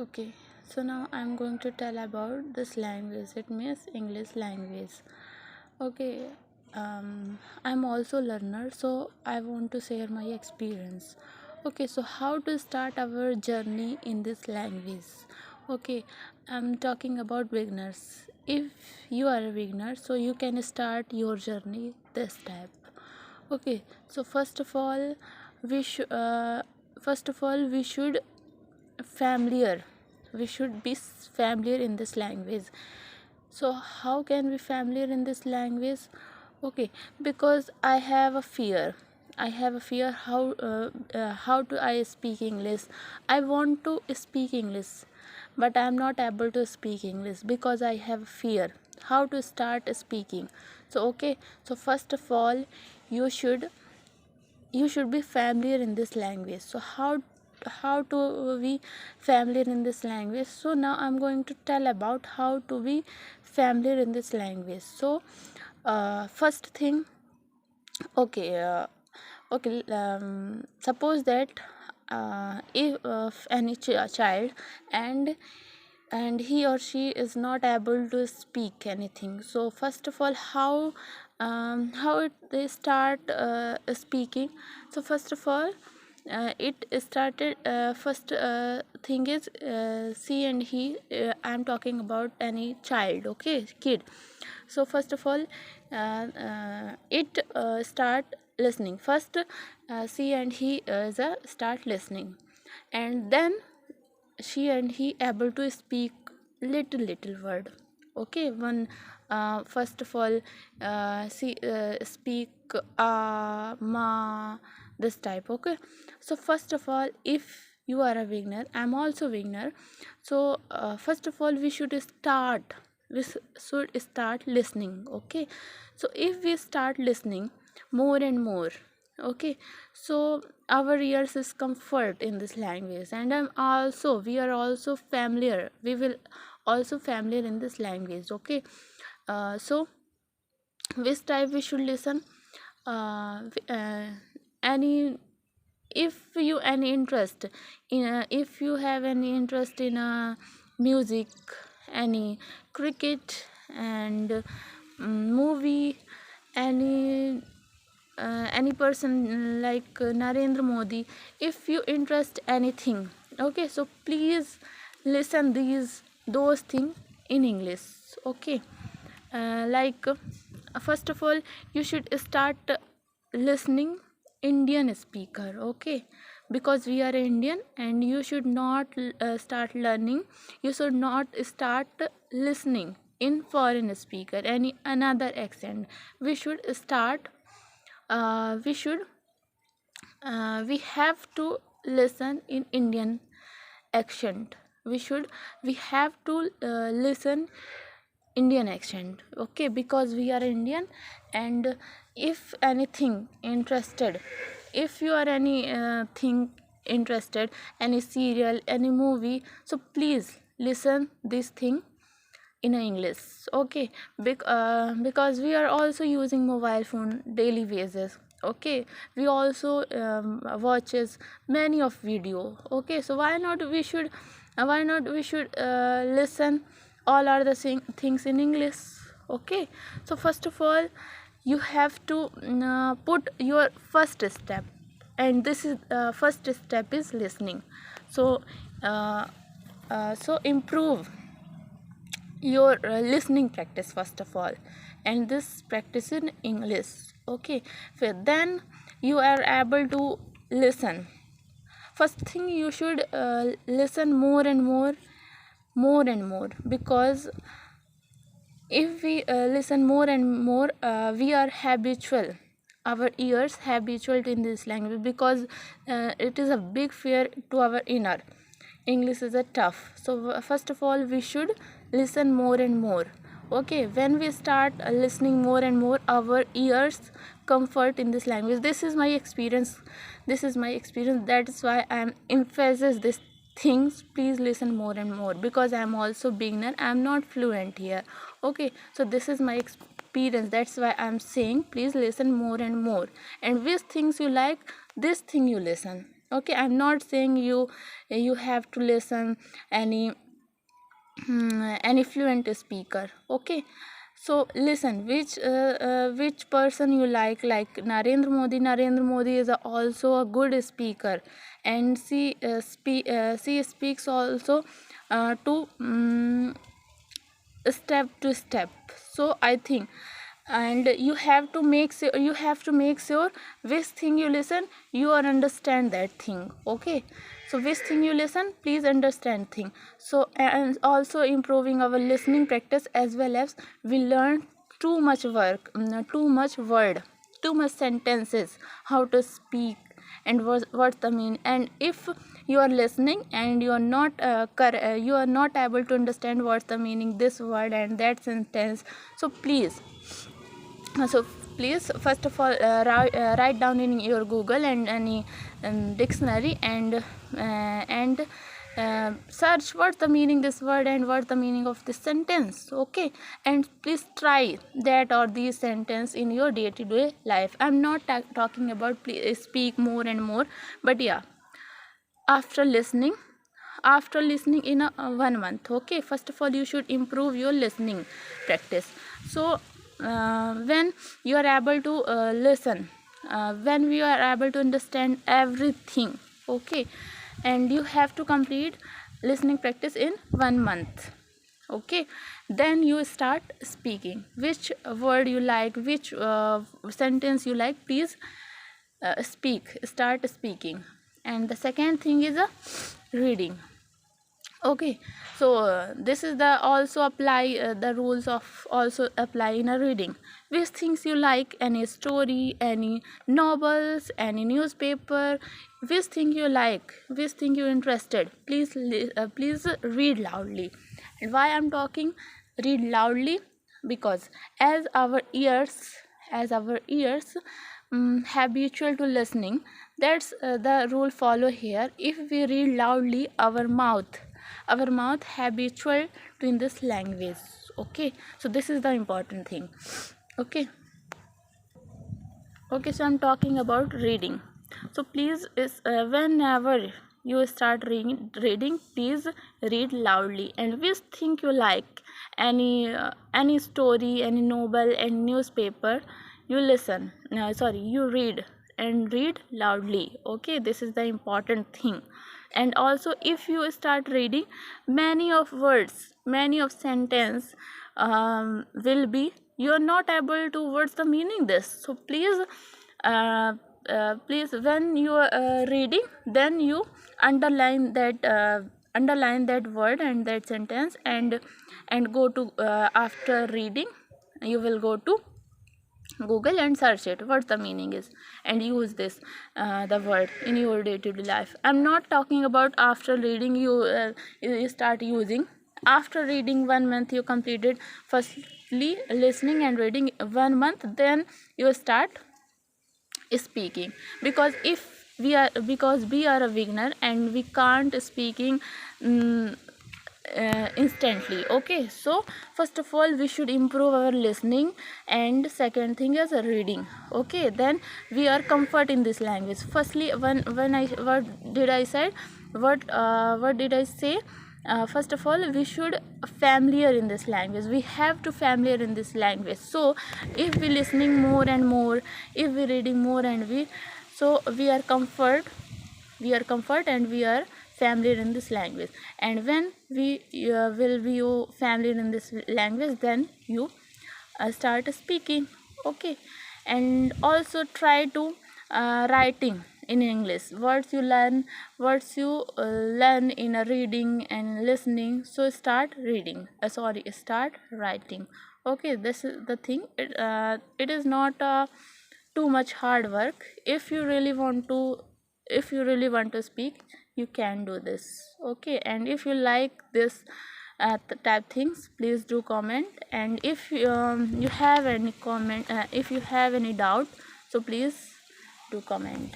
Okay, so now I'm going to tell about this language. It means English language. Okay, I'm also learner, so I want to share my experience. Okay, so how to start our journey in this language? Okay, I'm talking about beginners. If you are a beginner, so you can start your journey this type. Okay, so we should first of all we should familiar we should be familiar in this language. So how can we familiar in this language? Okay, because I have a fear how do I speak English. I want to speak English, but I am not able to speak English because I have fear how to start speaking. So okay, so first of all you should you should be familiar in this language. So how to be familiar in this language? So now I'm going to tell about how to be familiar in this language. So first thing, okay, suppose that if any child and he or she is not able to speak anything, so first of all they start speaking. So first of all it started first thing is she and he, I'm talking about any child, okay, kid. So first of all it start listening first. She and he start listening, and then she and he able to speak little word. Okay, one first of all she speak ma, this type. Okay, so first of all, if you are a beginner, I'm also beginner. So first of all we should start listening. Okay, so if we start listening more and more, okay, so our ears is comfort in this language, and we are also familiar, we will also familiar in this language. Okay, so which type we should listen? Any if you any interest in if you have any interest in music, any cricket, and movie, any person like Narendra Modi, if you interest anything, okay, so please listen those things in English. Okay, like first of all you should start listening Indian speaker. Okay, because we are Indian, and you should not start learning, you should not start listening in foreign speaker any another accent. We should start we should we have to listen in Indian accent. We have to listen Indian accent. Okay, because we are Indian. And if anything interested, if you are any thing interested, any serial, any movie, so please listen this thing in English. Okay, because we are also using mobile phone daily basis. Okay, we also watches many of video. Okay, so why not we should listen all are the same things in English. Okay, so first of all you have to put your first step, and this is first step is listening. So improve your listening practice first of all, and this practice in English. Okay, so then you are able to listen. First thing, you should listen more and more, because if we listen more and more, we are habitual, our ears habitual in this language, because it is a big fear to our inner. English is a tough. So first of all we should listen more and more. Okay, when we start listening more and more, our ears comfort in this language. This is my experience. That is why I am emphasizes this things. Please listen more and more, because I am also beginner, I am not fluent here. Okay, so this is my experience. That's why I am saying please listen more and more, and which things you like, this thing you listen. Okay, I'm not saying you have to listen any fluent speaker. Okay, so listen which person you like Narendra Modi is also a good speaker, and she speaks also to step to step. So I think, and you have to make sure which thing you listen you are understand that thing. Okay, so which thing you listen, please understand thing. So, and also improving our listening practice, as well as we learn too much too much word, too much sentences, how to speak, and what's the mean. And if you are listening and you are not able to understand what's the meaning this word and that sentence, so so please first of all write down in your Google and any dictionary, and search what's the meaning this word and what's the meaning of this sentence. Okay, and please try that or these sentence in your day-to-day life. I'm not talking about please speak more and more, but yeah, after listening in a 1 month. Okay, first of all you should improve your listening practice. So when you are able to listen, when we are able to understand everything, okay, and you have to complete listening practice in 1 month. Okay, then you start speaking. Which word you like, which sentence you like, please start speaking. And the second thing is reading. Okay, so this is the also apply the rules of also apply in a reading. Which things you like, any story, any novels, any newspaper, which thing you like, which thing you interested, please please read loudly. And why I'm talking read loudly, because as our ears habitual to listening, that's the rule follow here. If we read loudly, our mouth habitual to in this language. Okay, so this is the important thing. Okay, so I'm talking about reading. So please is whenever you start reading, please read loudly. And which think you like, any story, any novel and newspaper, you listen, you read, and read loudly. Okay, this is the important thing. And also if you start reading, many of sentence will be you are not able to what's the meaning this. So uh, please when you are reading, then you underline that word and that sentence, and go to after reading you will go to Google and search it what the meaning is, and use this the word in your day-to-day life. I'm not talking about after reading you start using. After reading 1 month you completed firstly listening and reading 1 month, then you start speaking. Because we are a beginner and we can't speaking instantly. Okay, so first of all we should improve our listening, and second thing is reading. Okay, then we are comfort in this language. Firstly, when I what did I say? First of all we should familiar in this language, we have to familiar in this language. So if we listening more and more, if we reading more, and we are comfort and we are familiar in this language. And when we will be you familiar in this language, then you start speaking. Okay, and also try to writing in English. Words you learn in a reading and listening, so start reading, start writing. Okay, this is the thing. It is not too much hard work. If you really want to speak, you can do this. Okay, and if you like this type things, please do comment. And if you have any comment, if you have any doubt, so please do comment.